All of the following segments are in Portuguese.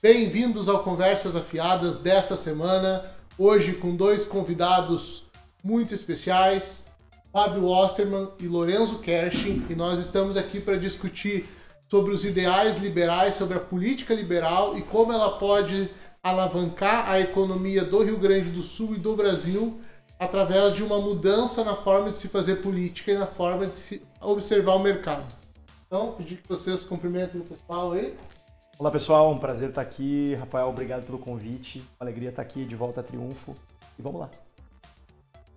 Bem-vindos ao Conversas Afiadas desta semana, hoje com dois convidados muito especiais, Fábio Osterman e Lorenzo Kershin, e nós estamos aqui para discutir sobre os ideais liberais, sobre a política liberal e como ela pode alavancar a economia do Rio Grande do Sul e do Brasil através de uma mudança na forma de se fazer política e na forma de se observar o mercado. Então, pedir que vocês cumprimentem o pessoal aí. Olá pessoal, um prazer estar aqui. Rafael, obrigado pelo convite. Uma alegria estar aqui de volta a triunfo. E vamos lá.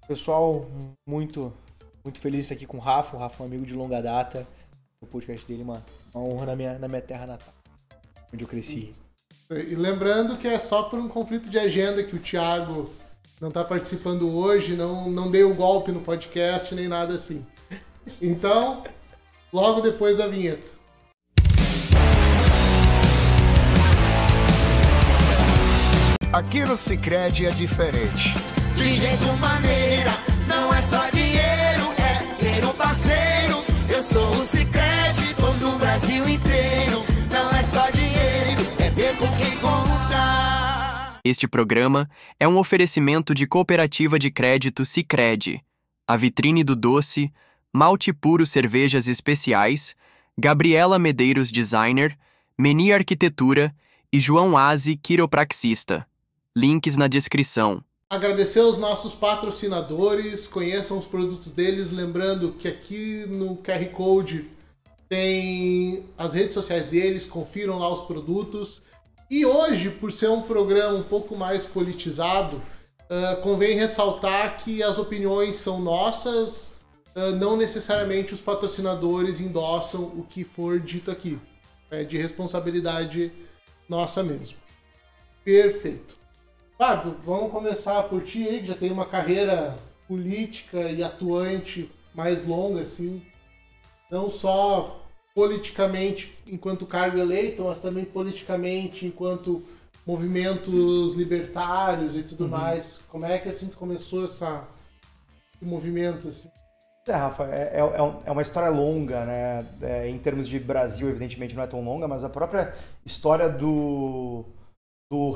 Pessoal, muito feliz de estar aqui com o Rafa. O Rafa é um amigo de longa data. O podcast dele é uma honra na minha terra natal, onde eu cresci. E lembrando que é só por um conflito de agenda que o Thiago não está participando hoje, não dei um golpe no podcast, nem nada assim. Então, logo depois da vinheta. Aqui no Sicredi é diferente. De jeito maneira, não é só dinheiro, é ter um parceiro. Eu sou o Sicredi, todo o Brasil inteiro. Não é só dinheiro, é ver com quem contar. Este programa é um oferecimento de Cooperativa de Crédito Sicredi, a vitrine do doce, Malte Puro Cervejas Especiais, Gabriela Medeiros Designer, Meni Arquitetura e João Aze Quiropraxista. Links na descrição. Agradecer aos nossos patrocinadores, conheçam os produtos deles, lembrando que aqui no QR Code tem as redes sociais deles, confiram lá os produtos. E hoje, por ser um programa um pouco mais politizado, convém ressaltar que as opiniões são nossas, não necessariamente os patrocinadores endossam o que for dito aqui. É de responsabilidade nossa mesmo. Perfeito. Fábio, vamos começar por ti aí, que já tem uma carreira política e atuante mais longa, assim. Não só politicamente enquanto cargo eleito, mas também politicamente enquanto movimentos libertários e tudo mais. Como é que assim tu começou esse movimento? Assim? Rafa, é uma história longa, né? Em termos de Brasil, evidentemente não é tão longa, mas a própria história do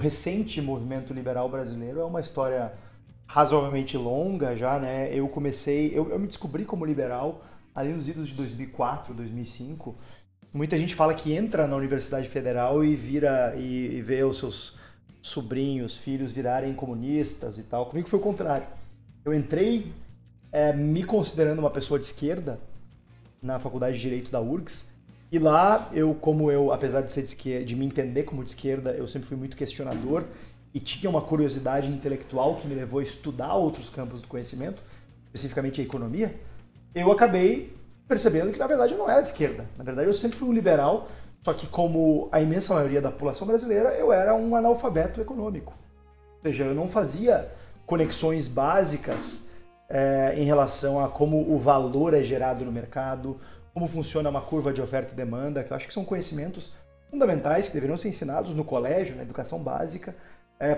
recente movimento liberal brasileiro é uma história razoavelmente longa já, né? Eu me descobri como liberal ali nos idos de 2004, 2005. Muita gente fala que entra na Universidade Federal e vê os seus sobrinhos, filhos virarem comunistas e tal. Comigo foi o contrário. Eu entrei me considerando uma pessoa de esquerda na Faculdade de Direito da URGS. E lá, apesar de ser de esquerda, de me entender como de esquerda, eu sempre fui muito questionador e tinha uma curiosidade intelectual que me levou a estudar outros campos do conhecimento, especificamente a economia. Eu acabei percebendo que, na verdade, eu não era de esquerda. Na verdade, eu sempre fui um liberal, só que como a imensa maioria da população brasileira, eu era um analfabeto econômico. Ou seja, eu não fazia conexões básicas em relação a como o valor é gerado no mercado, como funciona uma curva de oferta e demanda, que eu acho que são conhecimentos fundamentais que deveriam ser ensinados no colégio, na educação básica,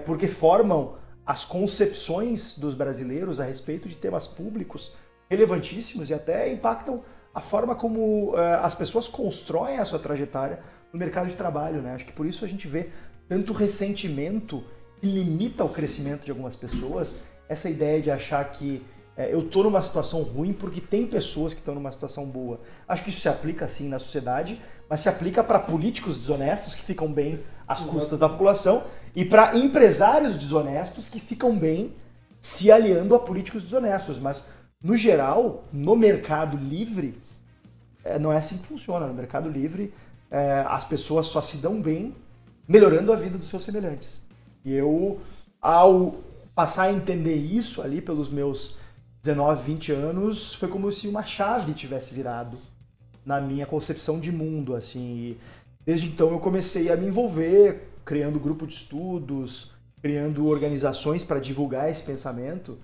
porque formam as concepções dos brasileiros a respeito de temas públicos relevantíssimos e até impactam a forma como as pessoas constroem a sua trajetória no mercado de trabalho, né? Acho que por isso a gente vê tanto ressentimento que limita o crescimento de algumas pessoas, essa ideia de achar que eu estou numa situação ruim porque tem pessoas que estão numa situação boa. Acho que isso se aplica, sim, na sociedade, mas se aplica para políticos desonestos que ficam bem às custas da população e para empresários desonestos que ficam bem se aliando a políticos desonestos. Mas, no geral, no mercado livre, não é assim que funciona. No mercado livre, as pessoas só se dão bem melhorando a vida dos seus semelhantes. E eu, ao passar a entender isso ali pelos meus 19, 20 anos, foi como se uma chave tivesse virado na minha concepção de mundo, assim. E desde então eu comecei a me envolver, criando grupo de estudos, criando organizações para divulgar esse pensamento.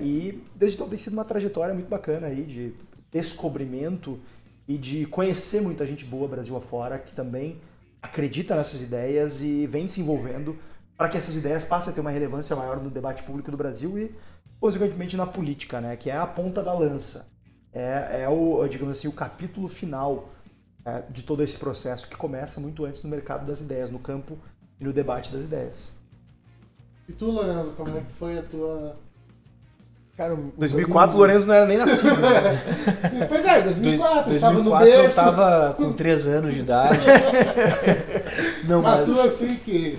E desde então tem sido uma trajetória muito bacana aí de descobrimento e de conhecer muita gente boa Brasil afora que também acredita nessas ideias e vem se envolvendo para que essas ideias passem a ter uma relevância maior no debate público do Brasil e, consequentemente, na política, né? Que é a ponta da lança. Digamos assim, o capítulo final de todo esse processo que começa muito antes no mercado das ideias, no campo e no debate das ideias. E tu, Lorenzo, como é que foi a tua... Cara, 2004 o Lorenzo não era nem nascido. Sim, pois é, 2004, eu estava no 2004 eu berço. tava com 3 anos de idade. Não, Mas tu, assim, que,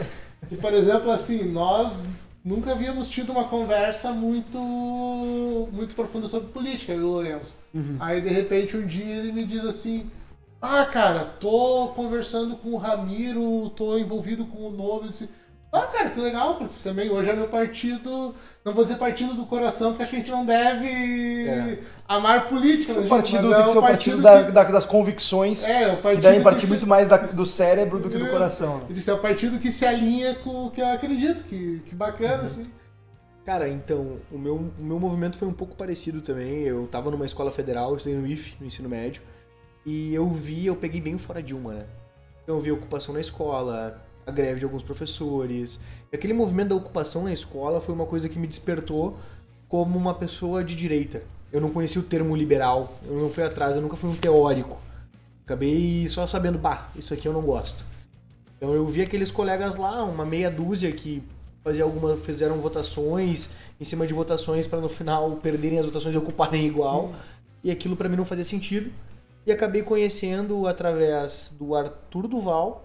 por exemplo, assim, nós nunca havíamos tido uma conversa muito profunda sobre política, eu e o Lourenço. Aí, de repente, um dia ele me diz assim, cara, tô conversando com o Ramiro, tô envolvido com o Novo. Eu disse, cara, que legal, porque também hoje é meu partido, não vou dizer partido do coração, porque a gente não deve amar política. Esse né, partido mas tem que ser o partido das convicções, o partido que devem partir que muito mais do cérebro do que do coração. Né? Ele disse, é o partido que se alinha com o que eu acredito, que bacana, assim. Cara, então, o meu movimento foi um pouco parecido também. Eu tava numa escola federal, eu estudei no IF, no ensino médio, e eu peguei bem fora Dilma, né? Então eu vi a ocupação na escola, a greve de alguns professores. E aquele movimento da ocupação na escola foi uma coisa que me despertou como uma pessoa de direita. Eu não conhecia o termo liberal, eu não fui atrás, eu nunca fui um teórico. Acabei só sabendo, isso aqui eu não gosto. Então eu vi aqueles colegas lá, uma meia dúzia que fizeram votações em cima de votações para no final perderem as votações e ocuparem igual. E aquilo para mim não fazia sentido. E acabei conhecendo através do Arthur Duval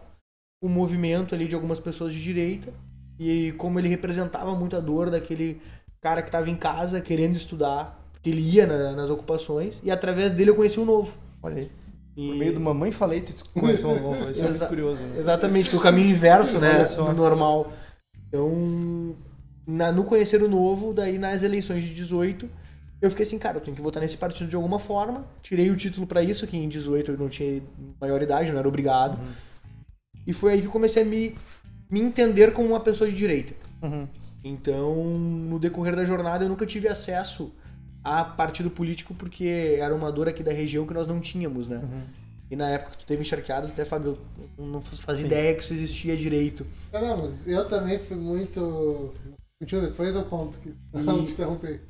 o movimento ali de algumas pessoas de direita e como ele representava muita dor daquele cara que estava em casa querendo estudar, porque ele ia nas ocupações, e através dele eu conheci o Novo. Olha aí. Por meio do Mamãe Falei, tu conheceu o Novo. Isso é muito curioso. Né? Exatamente, o caminho inverso, né, do normal. Então, no conhecer o Novo, daí nas eleições de 18, eu fiquei assim, cara, eu tenho que votar nesse partido de alguma forma. Tirei o título para isso, que em 18 eu não tinha maioridade, não era obrigado. E foi aí que eu comecei a me entender como uma pessoa de direita. Então, no decorrer da jornada, eu nunca tive acesso a partido político, porque era uma dor aqui da região que nós não tínhamos, né? E na época que tu teve encharqueadas, até, Fábio, eu não fazia ideia que isso existia direito. Não, mas eu também fui muito... Depois eu conto, que não te interromper.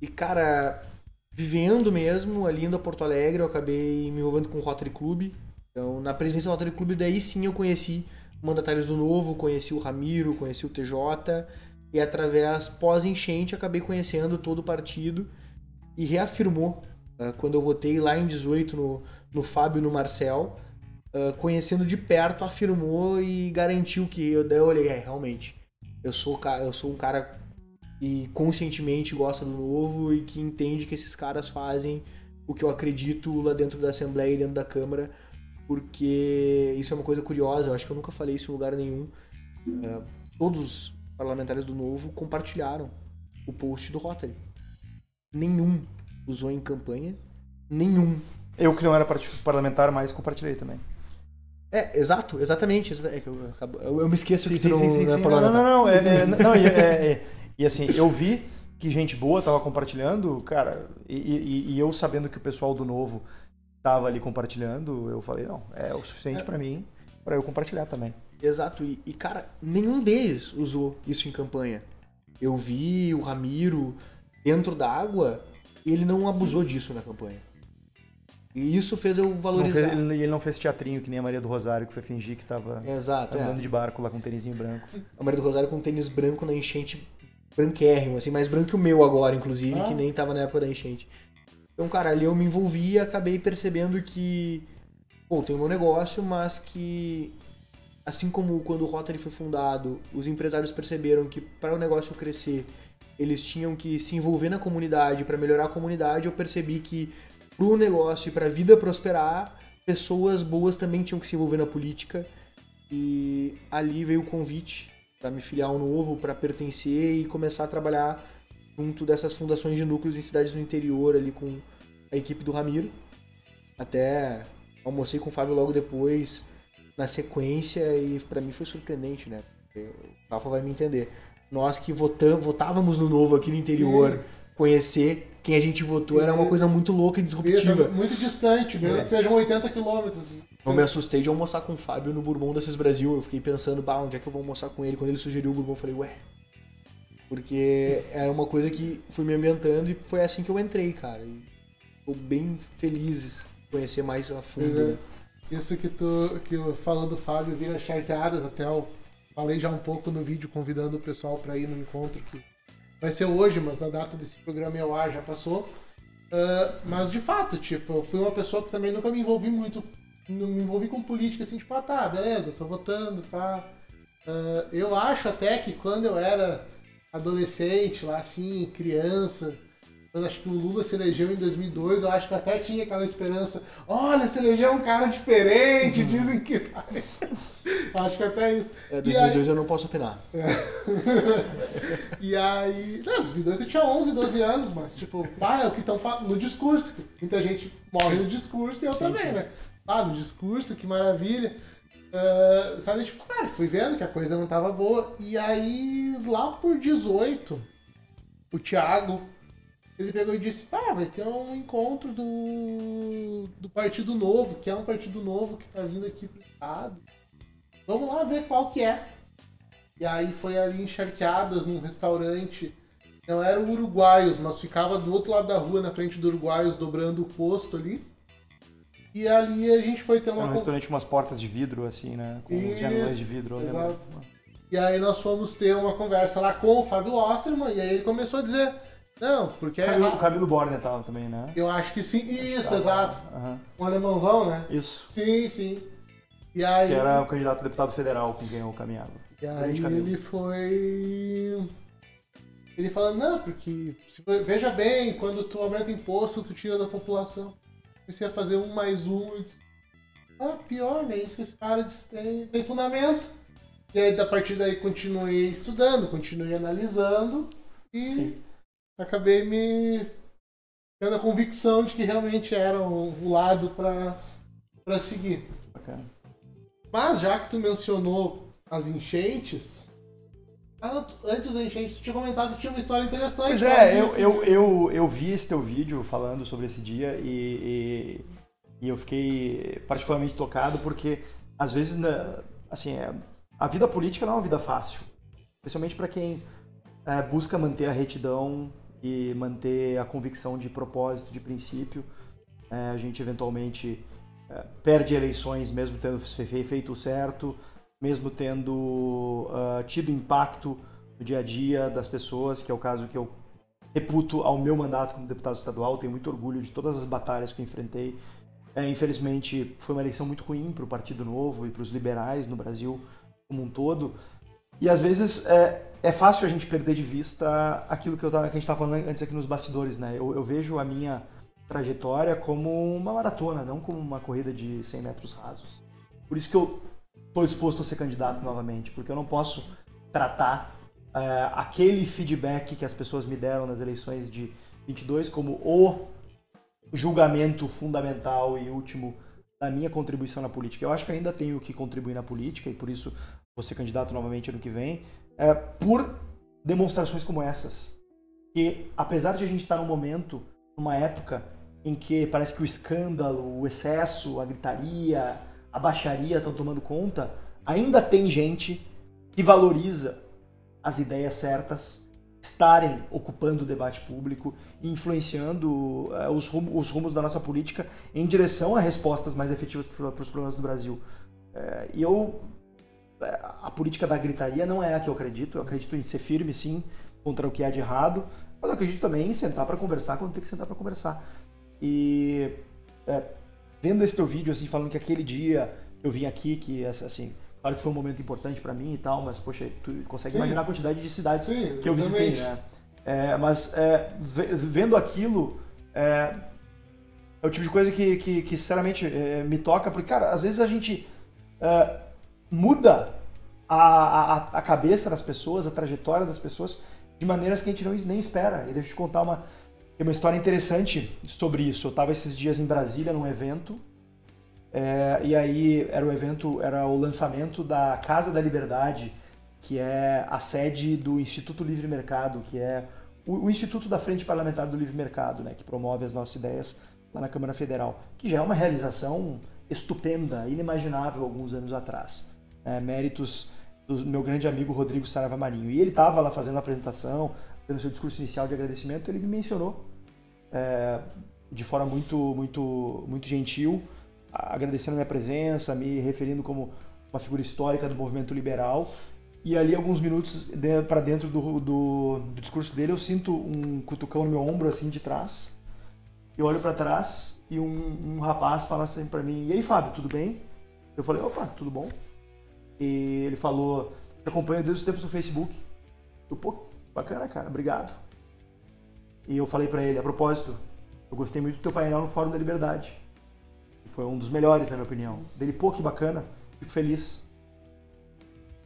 E, cara, vivendo mesmo, ali indo a Porto Alegre, eu acabei me envolvendo com o Rotary Club. Então, na presença do Rotary Club, daí sim eu conheci mandatários do Novo, conheci o Ramiro, conheci o TJ, e através pós-enchente acabei conhecendo todo o partido e reafirmou, quando eu votei lá em 18 no Fábio e no Marcel, conhecendo de perto, afirmou e garantiu que daí eu olhei, realmente, eu sou um cara que conscientemente gosta do Novo e que entende que esses caras fazem o que eu acredito lá dentro da Assembleia e dentro da Câmara, porque isso é uma coisa curiosa, eu acho que eu nunca falei isso em lugar nenhum. Todos os parlamentares do Novo compartilharam o post do Rotary. Nenhum usou em campanha, nenhum. Eu que não era parlamentar, mas compartilhei também. Exatamente. Eu me esqueço que não é parlamentar. Não. E assim, eu vi que gente boa tava compartilhando, cara, e eu sabendo que o pessoal do Novo tava ali compartilhando, eu falei, não, é o suficiente pra mim, pra eu compartilhar também. Exato, e cara, nenhum deles usou isso em campanha. Eu vi o Ramiro dentro d'água, e ele não abusou disso na campanha. E isso fez eu valorizar. Ele não fez teatrinho que nem a Maria do Rosário, que foi fingir que tava andando de barco lá com um tênisinho branco. A Maria do Rosário com um tênis branco na enchente, branquérrimo, assim, mais branco que o meu agora, inclusive, que nem tava na época da enchente. Então, cara, ali eu me envolvi e acabei percebendo que, tem o meu negócio, mas que, assim como quando o Rotary foi fundado, os empresários perceberam que para o negócio crescer, eles tinham que se envolver na comunidade, para melhorar a comunidade, eu percebi que para o negócio e para a vida prosperar, pessoas boas também tinham que se envolver na política. E ali veio o convite para me filiar ao Novo, para pertencer e começar a trabalhar junto dessas fundações de núcleos em cidades do interior, ali com a equipe do Ramiro. Até almocei com o Fábio logo depois, na sequência, e para mim foi surpreendente, né? O Rafa vai me entender. Nós que votávamos no Novo aqui no interior, conhecer quem a gente votou era uma coisa muito louca e disruptiva. Isso, muito distante, mesmo que sejam 80 quilômetros. Eu me assustei de almoçar com o Fábio no Bourbon da CIS Brasil. Eu fiquei pensando, onde é que eu vou almoçar com ele? Quando ele sugeriu o Bourbon, eu falei, porque era uma coisa que fui me ambientando e foi assim que eu entrei, cara. E tô bem feliz de conhecer mais a fundo. Isso que falou do Fábio vira charqueadas, até eu falei já um pouco no vídeo convidando o pessoal para ir no encontro que vai ser hoje, mas a data desse programa ao ar já passou. Mas de fato, tipo, eu fui uma pessoa que também nunca me envolvi muito, não me envolvi com política, assim, tipo, tá, beleza, tô votando, pá. Eu acho até que quando eu era adolescente, lá assim, criança, quando acho que o Lula se elegeu em 2002, eu acho que eu até tinha aquela esperança, olha, se elegeu um cara diferente, dizem que vai. Acho que até isso. 2002 eu não posso opinar. E aí, não, 2002 eu tinha 11, 12 anos, mas tipo, é o que estão falando no discurso. Muita gente morre no discurso e eu também, né? No discurso, que maravilha. Sabe, tipo, cara, fui vendo que a coisa não tava boa. E aí, lá por 18, o Thiago, ele pegou e disse, vai ter um encontro do Partido Novo, que é um partido novo que tá vindo aqui pro estado. Vamos lá ver qual que é. E aí foi ali em Charqueadas, num restaurante. Não era o Uruguaios, mas ficava do outro lado da rua, na frente do Uruguaios, dobrando o posto ali. E ali a gente foi ter uma... Era um restaurante com umas portas de vidro, assim, né? Com uns janelas de vidro. Exato. E aí nós fomos ter uma conversa lá com o Fábio Osterman, e aí ele começou a dizer... Não, porque... O Camilo Borner tava também, né? Eu acho que sim. Isso, exato. Uhum. Um alemãozão, né? Isso. Sim. E aí... Que era o candidato a deputado federal com quem eu caminhava. E aí ele foi... Ele falou, não, porque... Veja bem, quando tu aumenta imposto, tu tira da população. Comecei a fazer 1 mais 1. Eu disse, pior, né? Isso que esse cara disse, tem fundamento. E aí, a partir daí, continuei estudando, continuei analisando. E... Sim. Acabei me tendo a convicção de que realmente era o lado para seguir. Bacana. Mas já que tu mencionou as enchentes, antes da enchente tu tinha comentado que tinha uma história interessante. Pois é, eu vi esse teu vídeo falando sobre esse dia e eu fiquei particularmente tocado porque às vezes, assim, a vida política não é uma vida fácil, especialmente para quem busca manter a retidão e manter a convicção de propósito, de princípio. A gente eventualmente perde eleições mesmo tendo feito o certo, mesmo tendo tido impacto no dia a dia das pessoas, que é o caso que eu reputo ao meu mandato como deputado estadual. Tenho muito orgulho de todas as batalhas que eu enfrentei. Infelizmente foi uma eleição muito ruim para o Partido Novo e para os liberais no Brasil como um todo. E às vezes é fácil a gente perder de vista aquilo que a gente estava falando antes aqui nos bastidores, né? Eu vejo a minha trajetória como uma maratona, não como uma corrida de 100 metros rasos. Por isso que eu estou disposto a ser candidato novamente, porque eu não posso tratar aquele feedback que as pessoas me deram nas eleições de 22 como o julgamento fundamental e último da minha contribuição na política. Eu acho que ainda tenho que contribuir na política e por isso vou ser candidato novamente ano que vem, por demonstrações como essas. Que apesar de a gente estar num momento, numa época em que parece que o escândalo, o excesso, a gritaria, a baixaria estão tomando conta, ainda tem gente que valoriza as ideias certas, estarem ocupando o debate público e influenciando os rumos da nossa política em direção a respostas mais efetivas para os problemas do Brasil. A política da gritaria não é a que eu acredito em ser firme, sim, contra o que há de errado, mas eu acredito também em sentar para conversar quando tem que sentar para conversar. E vendo esse teu vídeo, assim, falando que aquele dia eu vim aqui, que assim, claro que foi um momento importante para mim e tal, mas poxa, tu consegue imaginar a quantidade de cidades que eu visitei, né? Mas vendo aquilo, é o tipo de coisa que sinceramente me toca, porque, cara, às vezes a gente muda a cabeça das pessoas, a trajetória das pessoas, de maneiras que a gente nem espera. E deixa eu te contar uma história interessante sobre isso. Eu estava esses dias em Brasília num evento, e aí era o lançamento da Casa da Liberdade, que é a sede do Instituto Livre Mercado, que é o Instituto da Frente Parlamentar do Livre Mercado, né, que promove as nossas ideias lá na Câmara Federal, que já é uma realização estupenda, inimaginável alguns anos atrás. Méritos do meu grande amigo Rodrigo Saraiva Marinho. E ele estava lá fazendo a apresentação, dando seu discurso inicial de agradecimento, ele me mencionou de forma muito, muito, muito gentil agradecendo a minha presença, me referindo como uma figura histórica do movimento liberal. E ali, alguns minutos para dentro do discurso dele, eu sinto um cutucão no meu ombro, assim, de trás. Eu olho para trás e um rapaz fala assim para mim: "E aí, Fábio, tudo bem?" Eu falei: "Opa, tudo bom?" E ele falou: "Te acompanho desde os tempos do Facebook." Eu: "Pô, bacana, cara, obrigado." E eu falei para ele: "A propósito, eu gostei muito do teu painel no Fórum da Liberdade. Foi um dos melhores, na minha opinião." Dele: "Pô, que bacana, fico feliz."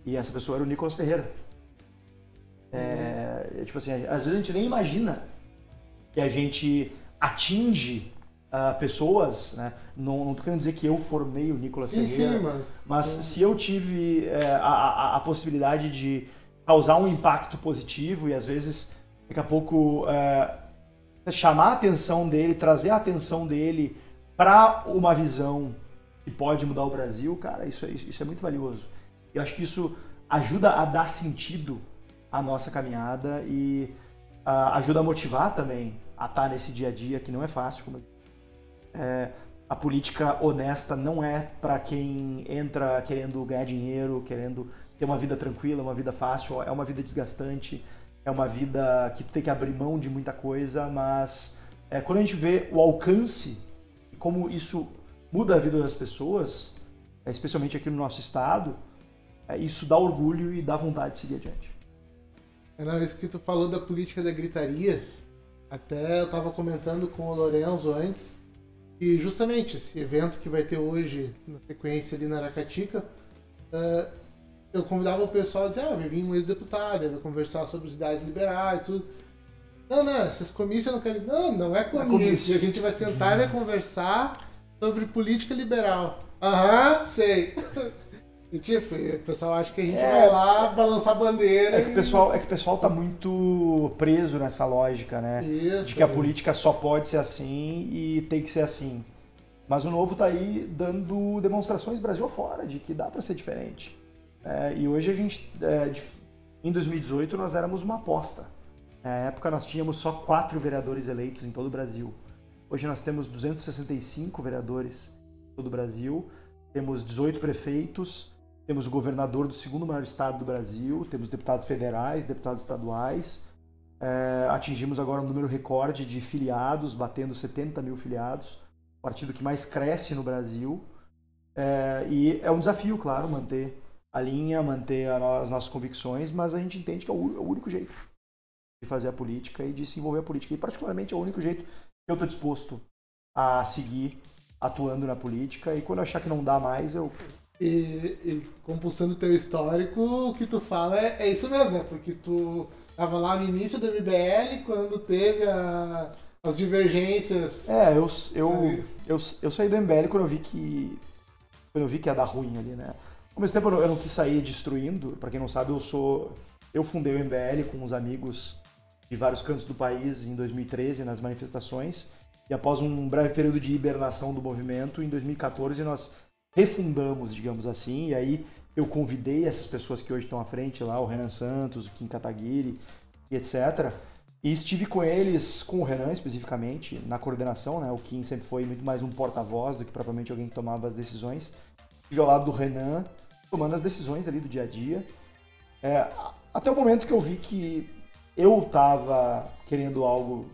E essa pessoa era o Nicolas Ferreira. Tipo assim, às vezes a gente nem imagina que a gente atinge pessoas, né? Não tô querendo dizer que eu formei o Nicolas Ferreira, mas se eu tive a possibilidade de causar um impacto positivo e às vezes daqui a pouco chamar a atenção dele, trazer a atenção dele para uma visão que pode mudar o Brasil, cara, isso é muito valioso. Eu acho que isso ajuda a dar sentido à nossa caminhada e ajuda a motivar também a estar nesse dia a dia que não é fácil. A política honesta não é para quem entra querendo ganhar dinheiro, querendo ter uma vida tranquila, uma vida fácil. É uma vida desgastante, é uma vida que tu tem que abrir mão de muita coisa, mas quando a gente vê o alcance e como isso muda a vida das pessoas, especialmente aqui no nosso estado, isso dá orgulho e dá vontade de seguir adiante. Não, isso que tu falou da política da gritaria, até eu estava comentando com o Lorenzo antes, e justamente esse evento que vai ter hoje, na sequência ali na Aracatica, eu convidava o pessoal a dizer: vai vir um ex-deputado, vai conversar sobre os ideais liberais e tudo. Não, esses comícios eu não quero... Não é comício, a gente vai sentar e vai conversar sobre política liberal. Sei. E tipo, o pessoal acha que a gente vai lá balançar a bandeira. É que o pessoal tá muito preso nessa lógica, né? Isso, de que a política só pode ser assim e tem que ser assim. Mas o Novo tá aí dando demonstrações Brasil afora de que dá para ser diferente. E hoje a gente, em 2018, nós éramos uma aposta. Na época nós tínhamos só 4 vereadores eleitos em todo o Brasil. Hoje nós temos 265 vereadores em todo o Brasil, temos 18 prefeitos, temos o governador do segundo maior estado do Brasil, temos deputados federais, deputados estaduais, atingimos agora um número recorde de filiados, batendo 70 mil filiados, o partido que mais cresce no Brasil, e é um desafio, claro, manter a linha, manter as nossas convicções, mas a gente entende que é o único jeito de fazer a política e de se envolver a política, e particularmente é o único jeito que eu estou disposto a seguir atuando na política, e quando eu achar que não dá mais, eu... E compulsando o teu histórico, o que tu fala é isso mesmo, porque tu tava lá no início do MBL, quando teve as divergências. Eu saí do MBL quando eu vi que ia dar ruim ali, né? Ao mesmo tempo eu não quis sair destruindo, pra quem não sabe, eu fundei o MBL com uns amigos de vários cantos do país em 2013, nas manifestações, e após um breve período de hibernação do movimento, em 2014 nós refundamos, digamos assim, e aí eu convidei essas pessoas que hoje estão à frente lá, o Renan Santos, o Kim Kataguiri, e etc. E estive com eles, com o Renan especificamente, na coordenação, né? O Kim sempre foi muito mais um porta-voz do que propriamente alguém que tomava as decisões. Estive ao lado do Renan, tomando as decisões ali do dia a dia. Até o momento que eu vi que eu estava querendo algo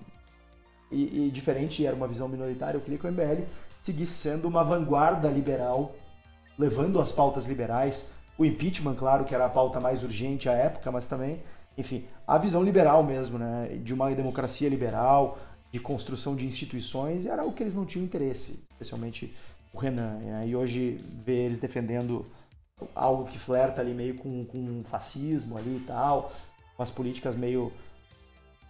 e diferente, era uma visão minoritária, eu queria que o MBL seguisse sendo uma vanguarda liberal, levando as pautas liberais, o impeachment, claro, que era a pauta mais urgente à época, mas também, enfim, a visão liberal mesmo, né, de uma democracia liberal, de construção de instituições, era o que eles não tinham interesse, especialmente o Renan, né? E hoje ver eles defendendo algo que flerta ali meio com fascismo ali e tal, umas políticas meio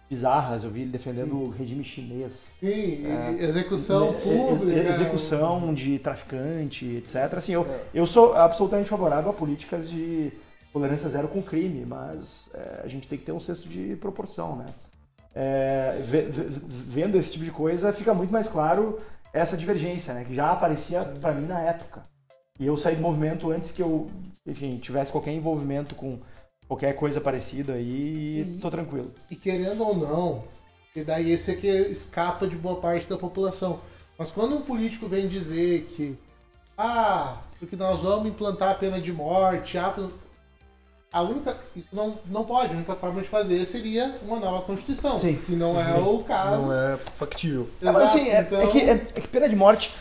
bizarras, eu vi ele defendendo o regime chinês. Sim, execução pública. Execução de traficante, etc. Assim, eu sou absolutamente favorável a políticas de tolerância zero com crime, mas a gente tem que ter um senso de proporção, né? Vendo esse tipo de coisa, fica muito mais claro essa divergência, né? Que já aparecia para mim na época. E eu saí do movimento antes que eu, enfim, tivesse qualquer envolvimento com qualquer coisa parecida aí, e tô tranquilo. E querendo ou não, e daí esse aqui escapa de boa parte da população. Mas quando um político vem dizer que porque nós vamos implantar a pena de morte. Isso não pode, a única forma de fazer seria uma nova Constituição, Sim. que não é o caso. Não é factível. Mas assim, então... é que pena de morte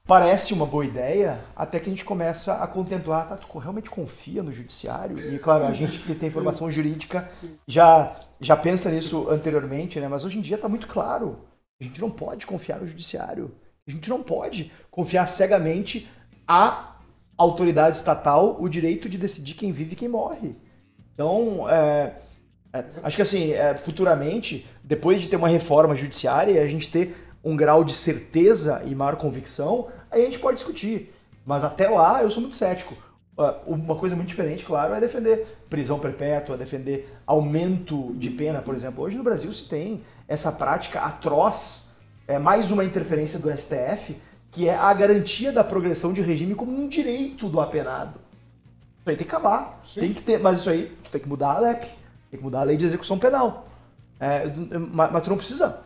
parece uma boa ideia, até que a gente começa a contemplar, tá, tu realmente confia no judiciário? E claro, a gente que tem formação jurídica já pensa nisso anteriormente, né? Mas hoje em dia tá muito claro, a gente não pode confiar no judiciário, a gente não pode confiar cegamente à autoridade estatal o direito de decidir quem vive e quem morre. Então, acho que assim, futuramente, depois de ter uma reforma judiciária e a gente ter um grau de certeza e maior convicção, aí a gente pode discutir. Mas até lá, eu sou muito cético. Uma coisa muito diferente, claro, é defender prisão perpétua, defender aumento de pena, por exemplo. Hoje no Brasil se tem essa prática atroz, mais uma interferência do STF, que é a garantia da progressão de regime como um direito do apenado. Isso aí tem que acabar. Tem que ter, mas isso aí tu tem que mudar a LEP, tem que mudar a lei de execução penal. Mas tu não precisa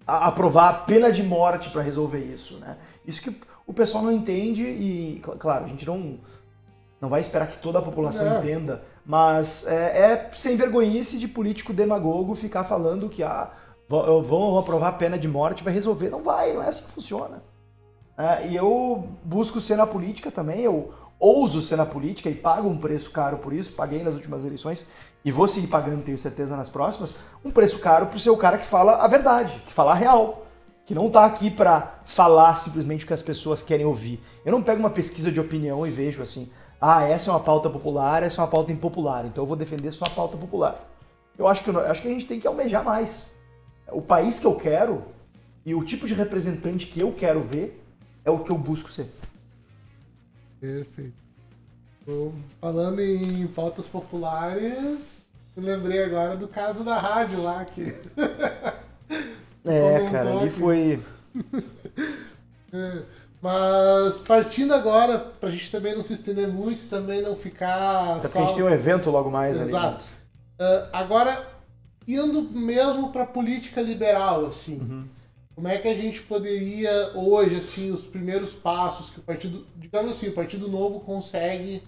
aprovar a pena de morte para resolver isso, né? Isso que o pessoal não entende e, claro, a gente não vai esperar que toda a população entenda, mas sem vergonhice de político demagogo ficar falando que vão aprovar a pena de morte, vai resolver. Não vai, não é assim que funciona. E eu busco ser na política também, eu ouso ser na política e pago um preço caro por isso, paguei nas últimas eleições e vou seguir pagando, tenho certeza, nas próximas, um preço caro por ser o cara que fala a verdade, que fala a real, que não tá aqui para falar simplesmente o que as pessoas querem ouvir. Eu não pego uma pesquisa de opinião e vejo assim, essa é uma pauta popular, essa é uma pauta impopular, então eu vou defender só a pauta popular. Eu acho que a gente tem que almejar mais. O país que eu quero e o tipo de representante que eu quero ver é o que eu busco ser. Perfeito. Falando em pautas populares, eu lembrei agora do caso da rádio lá que... cara, ali foi... Mas partindo agora, pra gente também não se estender muito, também não ficar... Até porque a gente tem um evento logo mais ali. Exato. Agora, indo mesmo pra política liberal, assim... Como é que a gente poderia, hoje, assim, os primeiros passos que o partido, digamos assim, o Partido Novo consegue,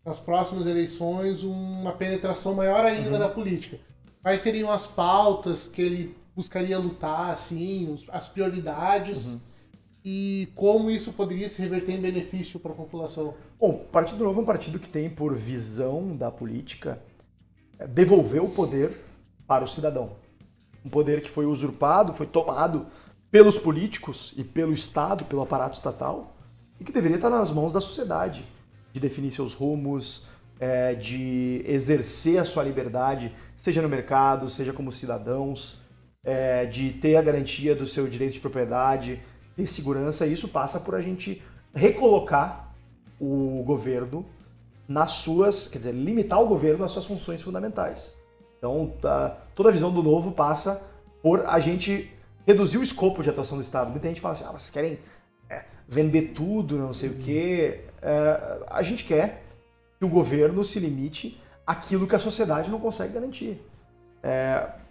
nas próximas eleições, uma penetração maior ainda na política? Quais seriam as pautas que ele buscaria lutar, assim, as prioridades, e como isso poderia se reverter em benefício para a população? Bom, o Partido Novo é um partido que tem por visão da política devolver o poder para o cidadão. Um poder que foi usurpado, foi tomado pelos políticos e pelo Estado, pelo aparato estatal, e que deveria estar nas mãos da sociedade, de definir seus rumos, de exercer a sua liberdade, seja no mercado, seja como cidadãos, de ter a garantia do seu direito de propriedade, ter segurança. E isso passa por a gente recolocar o governo nas suas, quer dizer, limitar o governo nas suas funções fundamentais. Então, toda a visão do Novo passa por a gente reduzir o escopo de atuação do Estado. Muita gente fala assim, vocês querem vender tudo, não sei o quê. A gente quer que o governo se limite àquilo que a sociedade não consegue garantir.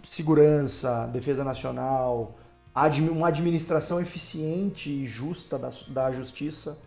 Segurança, defesa nacional, uma administração eficiente e justa da justiça,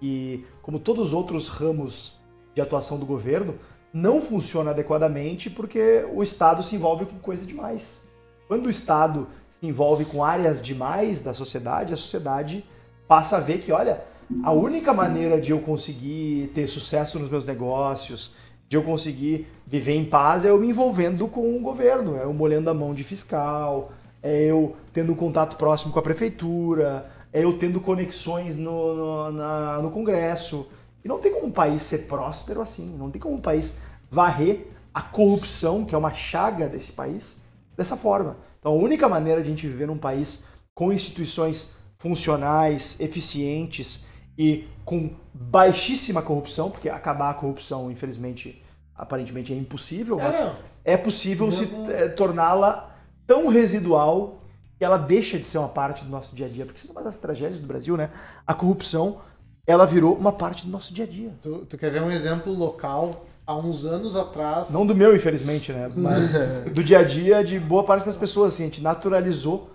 e como todos os outros ramos de atuação do governo, não funciona adequadamente porque o Estado se envolve com coisa demais. Quando o Estado se envolve com áreas demais da sociedade, a sociedade passa a ver que, olha, a única maneira de eu conseguir ter sucesso nos meus negócios, de eu conseguir viver em paz, é eu me envolvendo com o governo, é eu molhando a mão de fiscal, é eu tendo um contato próximo com a prefeitura, é eu tendo conexões no Congresso. E não tem como um país ser próspero assim, não tem como um país varrer a corrupção, que é uma chaga desse país, dessa forma. Então a única maneira de a gente viver num país com instituições funcionais, eficientes e com baixíssima corrupção, porque acabar a corrupção, infelizmente, aparentemente é impossível, mas é possível se torná-la tão residual que ela deixa de ser uma parte do nosso dia a dia. Porque isso é uma das tragédias do Brasil, né? A corrupção, ela virou uma parte do nosso dia a dia. Tu quer ver um exemplo local? Há uns anos atrás... Não do meu, infelizmente, né? Mas do dia a dia de boa parte das pessoas. Assim, a gente naturalizou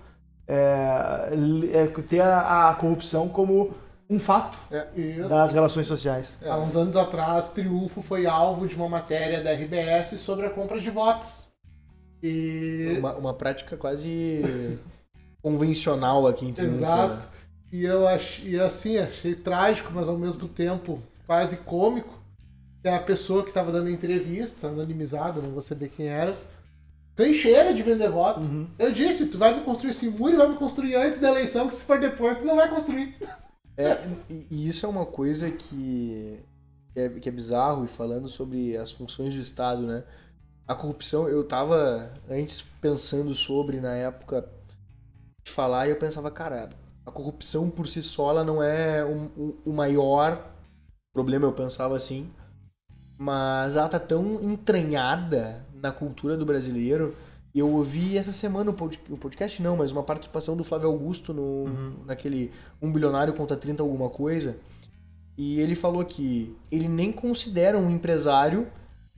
ter a corrupção como um fato Isso. das relações sociais. Há uns anos atrás, Triunfo foi alvo de uma matéria da RBS sobre a compra de votos. E... Uma prática quase convencional aqui em Triunfo. Exato. Né? E achei trágico, mas ao mesmo tempo quase cômico. É a pessoa que estava dando a entrevista, anonimizada, não vou saber quem era, cancheira de vender voto. Uhum. Eu disse, tu vai me construir esse muro e vai me construir antes da eleição, que se for depois, tu não vai construir. E isso é uma coisa que é bizarro, e falando sobre as funções do Estado, né? A corrupção, eu tava antes pensando sobre, na época de falar, e eu pensava, cara, a corrupção por si só ela não é o maior problema, eu pensava assim, mas ela tá tão entranhada na cultura do brasileiro. Eu ouvi essa semana o podcast não, mas uma participação do Flávio Augusto naquele 1 bilionário contra 30 alguma coisa, e ele falou que ele nem considera um empresário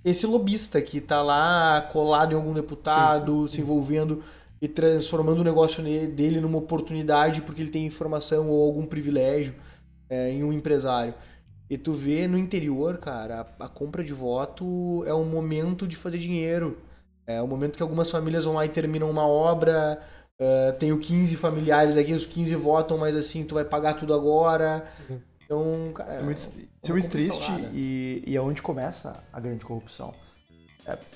esse lobista que tá lá colado em algum deputado, se envolvendo e transformando o negócio dele numa oportunidade porque ele tem informação ou algum privilégio em um empresário. E tu vê no interior, cara, a compra de voto é um momento de fazer dinheiro. É o momento que algumas famílias vão lá e terminam uma obra, tenho 15 familiares aqui, os 15 votam, mas assim, tu vai pagar tudo agora. Então, cara, Isso é muito triste e é onde começa a grande corrupção.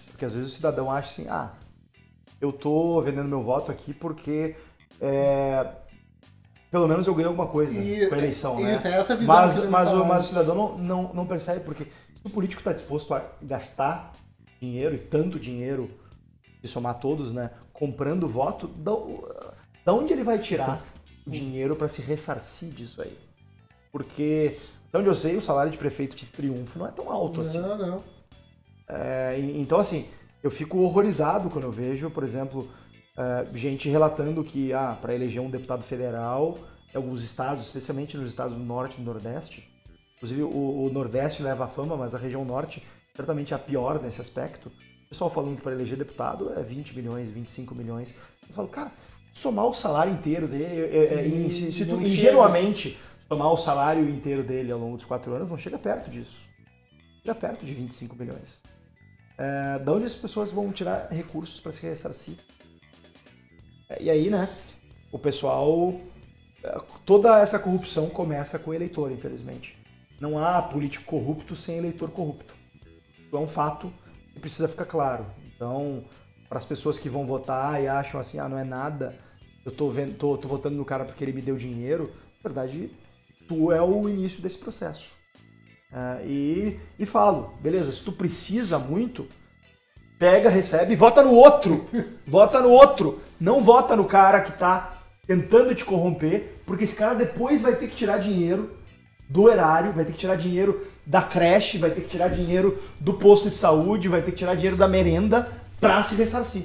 Porque às vezes o cidadão acha assim, eu tô vendendo meu voto aqui porque pelo menos eu ganhei alguma coisa com a eleição, né? Isso, é essa visão. Mas o cidadão não percebe, porque se o político está disposto a gastar dinheiro, e tanto dinheiro, de somar todos, né, comprando voto, da onde ele vai tirar o dinheiro para se ressarcir disso aí? Porque, de onde eu sei, o salário de prefeito de Triunfo não é tão alto assim. Não. Então, assim, eu fico horrorizado quando eu vejo, por exemplo, gente relatando que, para eleger um deputado federal, em alguns estados, especialmente nos estados do Norte e do Nordeste, inclusive o Nordeste leva a fama, mas a região Norte certamente é a pior nesse aspecto. O pessoal falando que para eleger deputado é 20 milhões, 25 milhões. Eu falo, cara, somar o salário inteiro dele, se tu ingenuamente somar o salário inteiro dele ao longo dos 4 anos, não chega perto disso. Chega perto de 25 milhões. Da onde as pessoas vão tirar recursos para se ressarcir? E aí, né, o pessoal... Toda essa corrupção começa com o eleitor, infelizmente. Não há político corrupto sem eleitor corrupto. Isso é um fato que precisa ficar claro. Então, para as pessoas que vão votar e acham assim, não é nada, eu tô votando no cara porque ele me deu dinheiro, na verdade, tu é o início desse processo. E falo, beleza, se tu precisa muito, pega, recebe e vota no outro. Vota no outro. Não vota no cara que tá tentando te corromper, porque esse cara depois vai ter que tirar dinheiro do erário, vai ter que tirar dinheiro da creche, vai ter que tirar dinheiro do posto de saúde, vai ter que tirar dinheiro da merenda pra se ressarcir.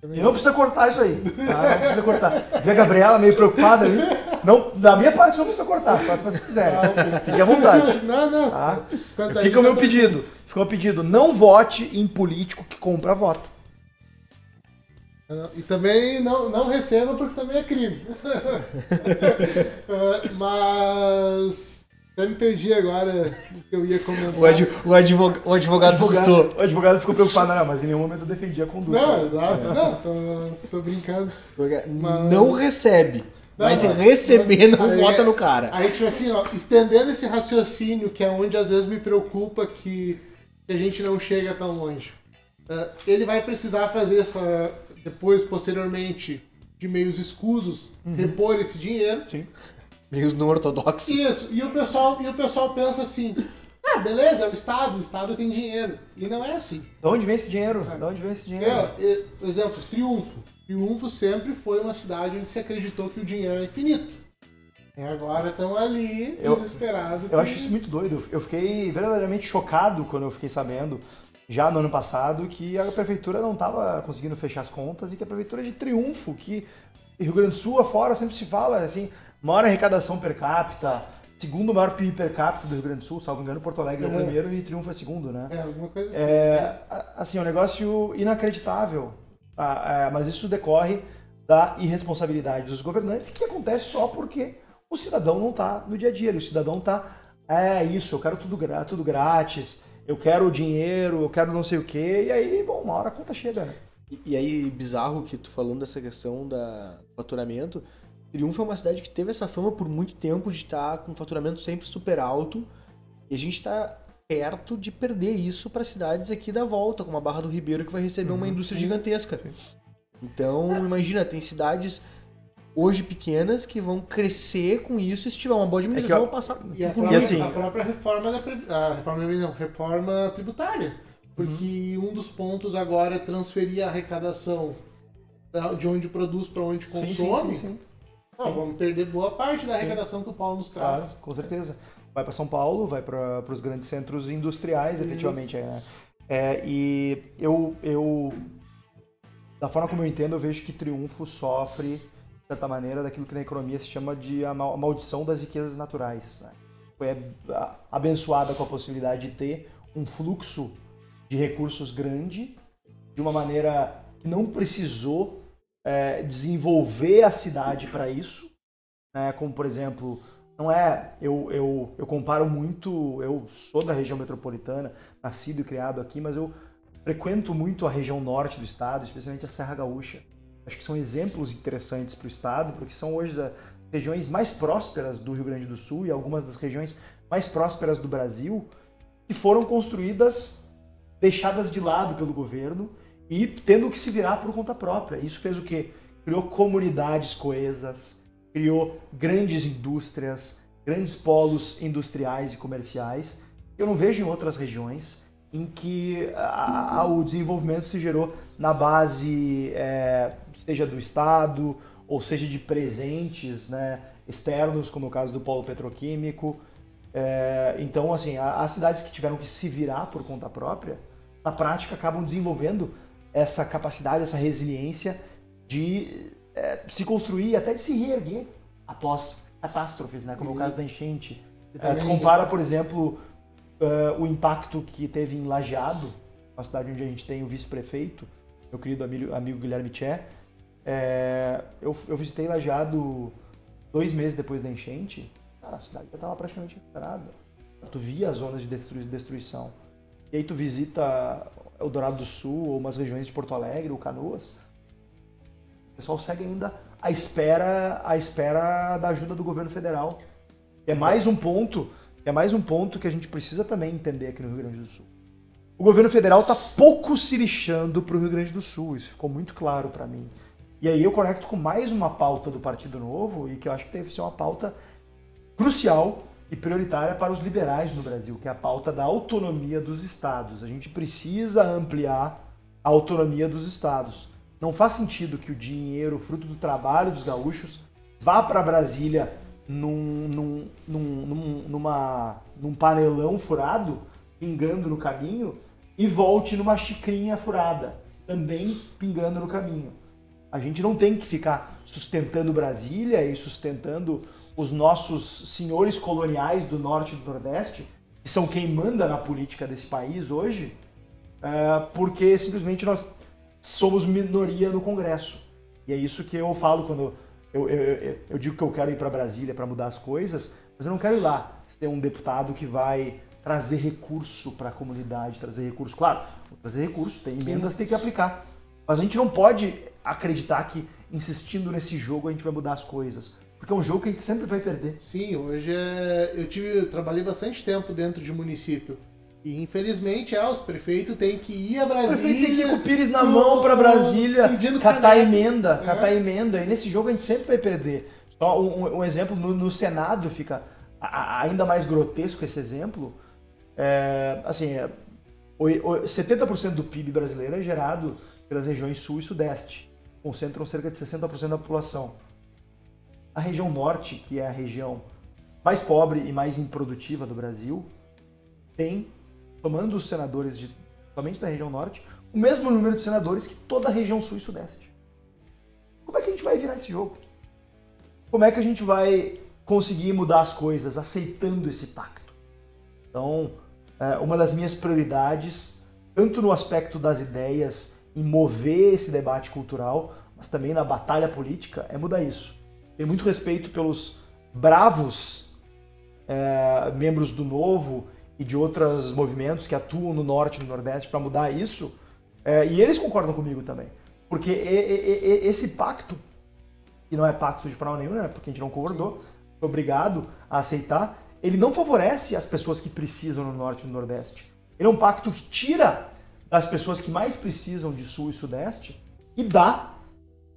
E não precisa cortar isso aí, tá? Não precisa cortar. Vê a Gabriela meio preocupada ali. Não, da minha parte não precisa cortar, só se vocês quiserem. Fique à vontade. Não. Tá? Fica o meu pedido. Não vote em político que compra voto. E também não receba, porque também é crime. Mas... até me perdi agora o que eu ia comentar. O advogado assustou. O advogado ficou preocupado, mas em nenhum momento eu defendi a conduta. Não, exato. Não, tô brincando. Mas... não recebe. Mas se receber, não vota no cara. Aí, tipo assim, estendendo esse raciocínio, que é onde às vezes me preocupa que a gente não chega tão longe. Ele vai precisar fazer depois, posteriormente, de meios escusos, repor esse dinheiro. Sim. Meios não ortodoxos. Isso, e o pessoal pensa assim, beleza, é o Estado tem dinheiro. E não é assim. De onde vem esse dinheiro? Por exemplo, Triunfo sempre foi uma cidade onde se acreditou que o dinheiro era infinito. E agora estão ali, desesperados. Eu acho isso muito doido. Eu fiquei verdadeiramente chocado quando eu fiquei sabendo, já no ano passado, que a prefeitura não estava conseguindo fechar as contas e que a prefeitura de Triunfo, que Rio Grande do Sul afora sempre se fala assim, maior arrecadação per capita, segundo maior PIB per capita do Rio Grande do Sul, salvo engano, Porto Alegre é o primeiro e Triunfo é segundo, né? Alguma coisa assim. Assim, é um negócio inacreditável, mas isso decorre da irresponsabilidade dos governantes, que acontece só porque O cidadão não está no dia a dia, o cidadão está, isso, eu quero tudo grátis, eu quero dinheiro, eu quero não sei o quê, e aí, bom, uma hora a conta chega, né? E aí, bizarro que tu falando dessa questão do faturamento, Triunfo é uma cidade que teve essa fama por muito tempo de estar com um faturamento sempre super alto, e a gente está perto de perder isso para cidades aqui da volta, como a Barra do Ribeiro, que vai receber uma indústria gigantesca. Então, imagina, tem cidades hoje pequenas que vão crescer com isso, e se tiver uma boa administração, vão passar E a própria reforma tributária. Porque um dos pontos agora é transferir a arrecadação de onde produz para onde consome. Sim. Não, vamos perder boa parte da arrecadação que o Paulo nos traz. Claro, com certeza. Vai para São Paulo, vai para os grandes centros industriais, efetivamente. Né? E eu, da forma como eu entendo, eu vejo que Triunfo sofre, de certa maneira, daquilo que na economia se chama de a maldição das riquezas naturais. Né? Foi abençoada com a possibilidade de ter um fluxo de recursos grande, de uma maneira que não precisou desenvolver a cidade para isso, né? Como, por exemplo, eu comparo muito, eu sou da região metropolitana, nascido e criado aqui, mas eu frequento muito a região norte do estado, especialmente a Serra Gaúcha. Acho que são exemplos interessantes para o estado, porque são hoje as regiões mais prósperas do Rio Grande do Sul e algumas das regiões mais prósperas do Brasil, que foram construídas, deixadas de lado pelo governo e tendo que se virar por conta própria. Isso fez o quê? Criou comunidades coesas, criou grandes indústrias, grandes polos industriais e comerciais. Eu não vejo em outras regiões em que o desenvolvimento se gerou na base, seja do Estado, ou seja de presentes, né, externos, como é o caso do polo petroquímico. Então, assim, as cidades que tiveram que se virar por conta própria, na prática acabam desenvolvendo essa capacidade, essa resiliência de se construir, até de se reerguer após catástrofes, né? Como é o caso da enchente. Tu compara, por exemplo, o impacto que teve em Lajeado, uma cidade onde a gente tem o vice-prefeito, meu querido amigo Guilherme Tché. Eu visitei Lajeado 2 meses depois da enchente. Cara, a cidade já estava praticamente recuperada. Tu via as zonas de destruição. E aí tu visita Eldorado do Sul, ou umas regiões de Porto Alegre, ou Canoas, o pessoal segue ainda à espera da ajuda do governo federal. É mais um ponto que a gente precisa também entender aqui no Rio Grande do Sul. O governo federal está pouco se lixando para o Rio Grande do Sul, isso ficou muito claro para mim. E aí eu conecto com mais uma pauta do Partido Novo, e que eu acho que deve ser uma pauta crucial e prioritária para os liberais no Brasil, que é a pauta da autonomia dos estados. A gente precisa ampliar a autonomia dos estados. Não faz sentido que o dinheiro, fruto do trabalho dos gaúchos, vá para Brasília num panelão furado, pingando no caminho, e volte numa xicrinha furada, também pingando no caminho. A gente não tem que ficar sustentando Brasília e sustentando os nossos senhores coloniais do norte e do nordeste, que são quem manda na política desse país hoje, porque simplesmente nós somos minoria no Congresso. E é isso que eu falo quando eu digo que eu quero ir para Brasília para mudar as coisas, mas eu não quero ir lá ser um deputado que vai trazer recurso para a comunidade, trazer recurso. Claro, trazer recurso, tem emendas, tem que aplicar. Mas a gente não pode acreditar que insistindo nesse jogo a gente vai mudar as coisas. Porque é um jogo que a gente sempre vai perder. Sim, hoje eu trabalhei bastante tempo dentro de município. E infelizmente os prefeitos têm que ir a Brasília. O prefeito tem que ir com o pires na mão para Brasília, catar emenda. E nesse jogo a gente sempre vai perder. Só um exemplo, no Senado fica ainda mais grotesco esse exemplo. 70% do PIB brasileiro é gerado pelas regiões sul e sudeste. Concentram cerca de 60% da população. A região norte, que é a região mais pobre e mais improdutiva do Brasil, tem, somando os senadores somente da região norte, o mesmo número de senadores que toda a região sul e sudeste. Como é que a gente vai virar esse jogo? Como é que a gente vai conseguir mudar as coisas aceitando esse pacto? Então, uma das minhas prioridades, tanto no aspecto das ideias, em mover esse debate cultural, mas também na batalha política, é mudar isso. Tenho muito respeito pelos bravos membros do Novo e de outros movimentos que atuam no Norte e no Nordeste para mudar isso, e eles concordam comigo também. Porque esse pacto, que não é pacto de forma nenhuma, né, porque a gente não concordou, foi obrigado a aceitar, ele não favorece as pessoas que precisam no Norte e no Nordeste. Ele é um pacto que tira das pessoas que mais precisam de Sul e Sudeste e dá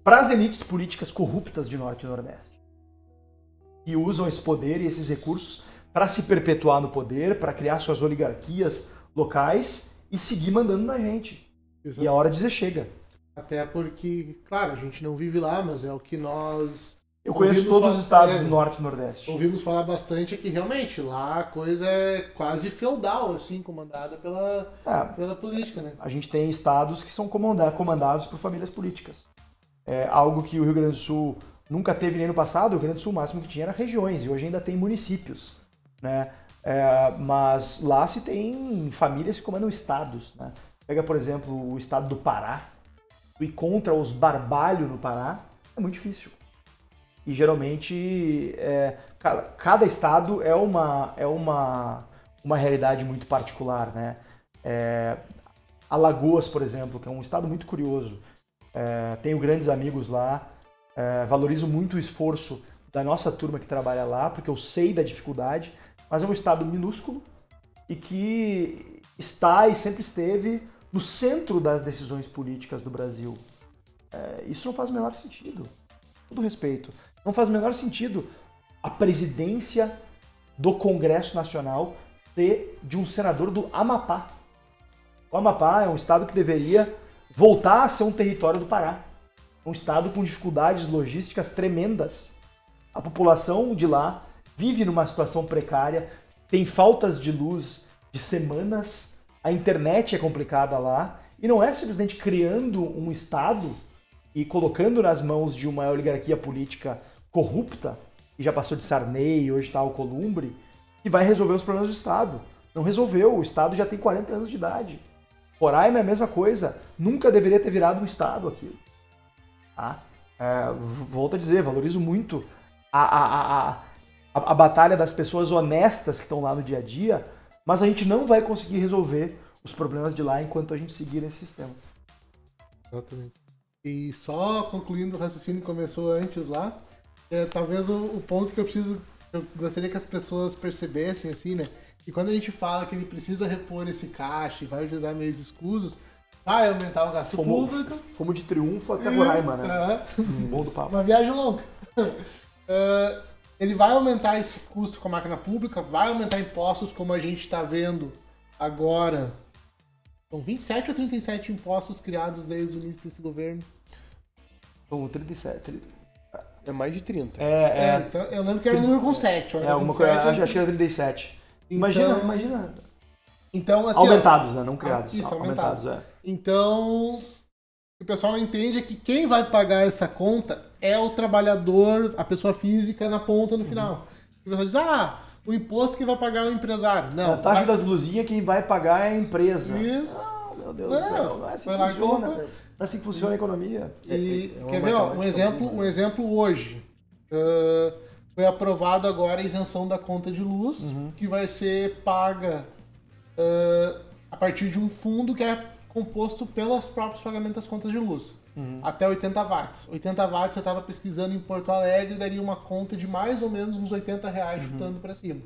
para as elites políticas corruptas de Norte e Nordeste. E usam esse poder e esses recursos para se perpetuar no poder, para criar suas oligarquias locais e seguir mandando na gente. Exato. E a hora de dizer chega. Até porque, claro, a gente não vive lá, mas é o que nós... Eu conheço todos os estados do Norte e Nordeste. Ouvimos falar bastante que realmente lá a coisa é quase feudal, assim, comandada pela política, né? A gente tem estados que são comandados por famílias políticas. É algo que o Rio Grande do Sul nunca teve nem no passado. O Rio Grande do Sul o máximo que tinha era regiões, e hoje ainda tem municípios, né? Mas lá se tem famílias que comandam estados, né? Pega, por exemplo, o estado do Pará, e contra os Barbalho no Pará, é muito difícil. E geralmente cada estado é uma realidade muito particular, né? Alagoas, por exemplo, que é um estado muito curioso. Tenho grandes amigos lá, valorizo muito o esforço da nossa turma que trabalha lá, porque eu sei da dificuldade, mas é um estado minúsculo e que está e sempre esteve no centro das decisões políticas do Brasil. Isso não faz o menor sentido. Com todo respeito. Não faz o menor sentido a presidência do Congresso Nacional ser de um senador do Amapá. O Amapá é um estado que deveria voltar a ser um território do Pará. Um estado com dificuldades logísticas tremendas. A população de lá vive numa situação precária, tem faltas de luz de semanas, a internet é complicada lá, e não é simplesmente criando um estado e colocando nas mãos de uma oligarquia política corrupta, que já passou de Sarney e hoje está Alcolumbre, que vai resolver os problemas do estado. Não resolveu, o estado já tem 40 anos de idade. Roraima é a mesma coisa, nunca deveria ter virado um estado aquilo. Tá? Volto a dizer, valorizo muito a batalha das pessoas honestas que estão lá no dia a dia, mas a gente não vai conseguir resolver os problemas de lá enquanto a gente seguir esse sistema. Exatamente. E só concluindo o raciocínio que começou antes lá, talvez o ponto que eu gostaria que as pessoas percebessem, assim, né? Que quando a gente fala que ele precisa repor esse caixa e vai utilizar meios escusos, vai aumentar o gasto público. Fomos de Triunfo até Roraima, né? Bom do papo. Uma viagem longa. Ele vai aumentar esse custo com a máquina pública, vai aumentar impostos, como a gente está vendo agora. São 27 ou 37 impostos criados desde o início desse governo. São 37. É mais de 30. Então, eu lembro que era o número com 7. Alguma coisa, acho que era 37. Então, imagina. Então, assim, aumentados, né? Não criados. Isso, aumentados. Então, o que o pessoal não entende é que quem vai pagar essa conta é o trabalhador, a pessoa física na ponta no final. O pessoal diz, o imposto que vai pagar é o empresário. Não, a taxa das blusinhas quem vai pagar é a empresa. Isso. Meu Deus do céu, não é assim que funciona. Não é assim que funciona a economia. E quer ver, um exemplo hoje. Foi aprovado agora a isenção da conta de luz, que vai ser paga a partir de um fundo que é composto pelos próprios pagamentos das contas de luz. Até 80 watts. 80 watts eu estava pesquisando em Porto Alegre e daria uma conta de mais ou menos uns R$80 chutando para cima.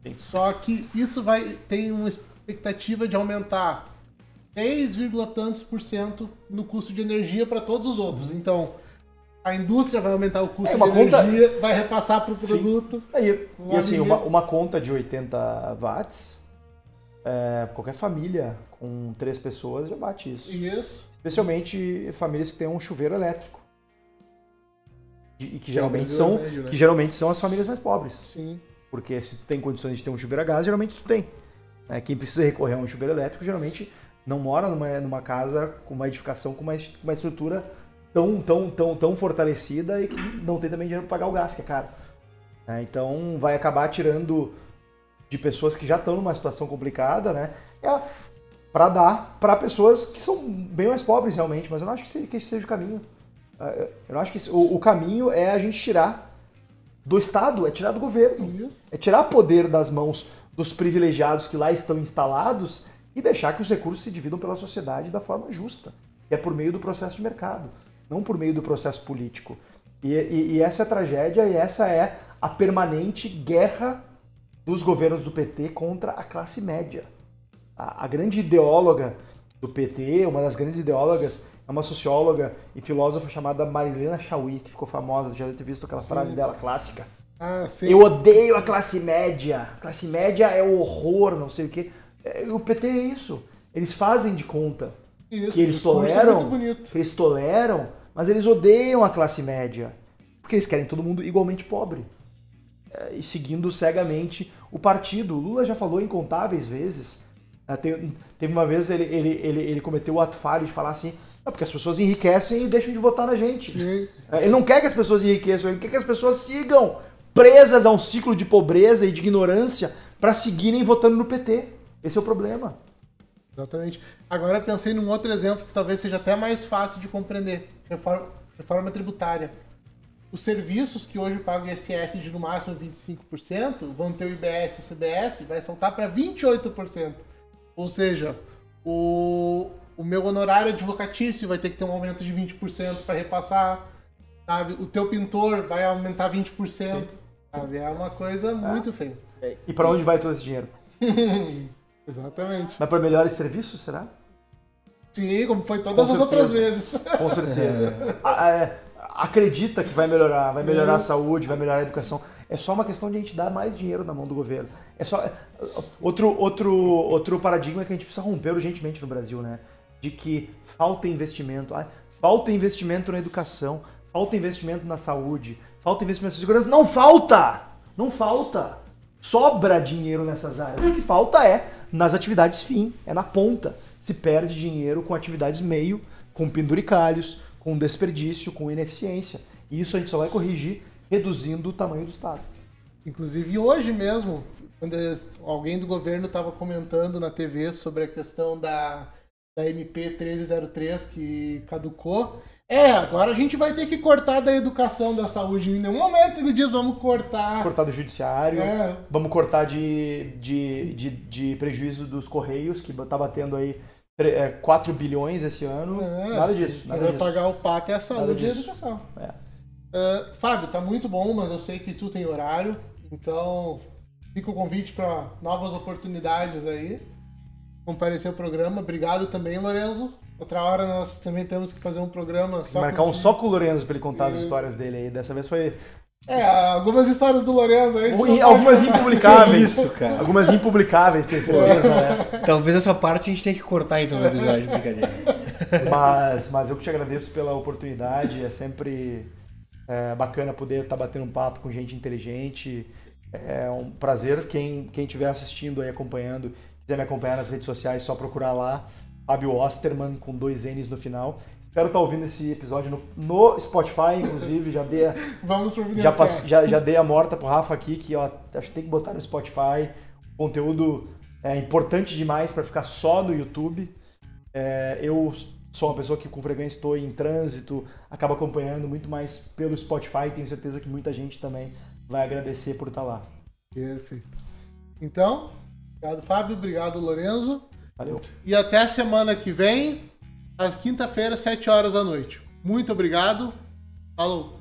Sim. Só que isso tem uma expectativa de aumentar 6, tantos % no custo de energia para todos os outros. Então, a indústria vai aumentar o custo de energia, vai repassar para o produto. E assim, uma conta de 80 watts, qualquer família com 3 pessoas já bate isso. Isso. Especialmente famílias que têm um chuveiro elétrico. E que geralmente são as famílias mais pobres. Sim. Porque se tu tem condições de ter um chuveiro a gás, geralmente tu tem. Quem precisa recorrer a um chuveiro elétrico, geralmente não mora numa casa com uma edificação com uma estrutura tão fortalecida e que não tem também dinheiro para pagar o gás, que é caro. Então vai acabar tirando de pessoas que já estão numa situação complicada, né? Para dar para pessoas que são bem mais pobres realmente, mas eu não acho que esse seja o caminho. Eu não acho que o caminho é a gente tirar do Estado, é tirar do governo. Isso. É tirar poder das mãos dos privilegiados que lá estão instalados e deixar que os recursos se dividam pela sociedade da forma justa. Que é por meio do processo de mercado, não por meio do processo político. E essa é a tragédia e essa é a permanente guerra dos governos do PT contra a classe média. A grande ideóloga do PT, uma das grandes ideólogas, é uma socióloga e filósofa chamada Marilena Chauí, que ficou famosa, já deve ter visto aquela frase dela clássica. Ah, sim. Eu odeio a classe média. A classe média é o horror, não sei o quê. O PT é isso. Eles fazem de conta Isso, que eles o discurso é toleram, muito bonito. que eles toleram, mas eles odeiam a classe média. Porque eles querem todo mundo igualmente pobre. E seguindo cegamente o partido. O Lula já falou incontáveis vezes. Teve uma vez ele cometeu o ato falho de falar assim, porque as pessoas enriquecem e deixam de votar na gente. Sim. Ele não quer que as pessoas enriqueçam, ele quer que as pessoas sigam presas a um ciclo de pobreza e de ignorância para seguirem votando no PT. Esse é o problema. Exatamente. Agora eu pensei num outro exemplo que talvez seja até mais fácil de compreender. Reforma tributária. Os serviços que hoje pagam ISS de no máximo 25% vão ter o IBS e o CBS, vai saltar para 28%. Ou seja, o meu honorário advocatício vai ter que ter um aumento de 20% para repassar. Sabe? O teu pintor vai aumentar 20%. Sabe? É uma coisa muito feia. E para onde vai todo esse dinheiro? Exatamente. Vai para melhores serviços, será? Sim, como foi todas as outras vezes. Com certeza. Acredita que vai melhorar a saúde, vai melhorar a educação. É só uma questão de a gente dar mais dinheiro na mão do governo. É só outro paradigma que a gente precisa romper urgentemente no Brasil, né? De que falta investimento. Falta investimento na educação, falta investimento na saúde, falta investimento na segurança. Não falta! Não falta! Sobra dinheiro nessas áreas. O que falta é nas atividades fim, é na ponta. Se perde dinheiro com atividades meio, com penduricalhos, com desperdício, com ineficiência. E isso a gente só vai corrigir reduzindo o tamanho do Estado. Inclusive hoje mesmo, quando alguém do governo estava comentando na TV sobre a questão da MP 1303 que caducou, agora a gente vai ter que cortar da educação, da saúde. Em nenhum momento ele diz, vamos cortar. Cortar do judiciário, vamos cortar de prejuízo dos Correios, que tá batendo aí 4 bilhões esse ano. Nada disso. Vai pagar o pato é a saúde e a educação. Fábio, tá muito bom, mas eu sei que tu tem horário, então fica o convite para novas oportunidades aí. Comparecer ao programa. Obrigado também, Lorenzo. Outra hora nós também temos que fazer um programa só marcar um só com o Lorenzo para ele contar as histórias dele aí. Dessa vez foi... algumas histórias do Lorenzo aí. Algumas impublicáveis. Isso, cara. Algumas impublicáveis, tem certeza, né? Talvez essa parte a gente tenha que cortar então no episódio, brincadeira. Mas eu que te agradeço pela oportunidade. É sempre bacana poder estar batendo um papo com gente inteligente. É um prazer. Quem estiver assistindo aí, acompanhando, quiser me acompanhar nas redes sociais, só procurar lá. Fábio Osterman, com 2 N's no final. Espero estar ouvindo esse episódio no Spotify, inclusive. Vamos providenciar. Já dei a morta pro Rafa aqui, que acho que tem que botar no Spotify. O conteúdo é importante demais para ficar só no YouTube. Eu sou uma pessoa que com frequência estou em trânsito, acabo acompanhando muito mais pelo Spotify. Tenho certeza que muita gente também vai agradecer por estar lá. Perfeito. Então, obrigado, Fábio. Obrigado, Lorenzo. Valeu. E até a semana que vem, às quinta-feira, 7 horas da noite. Muito obrigado. Falou.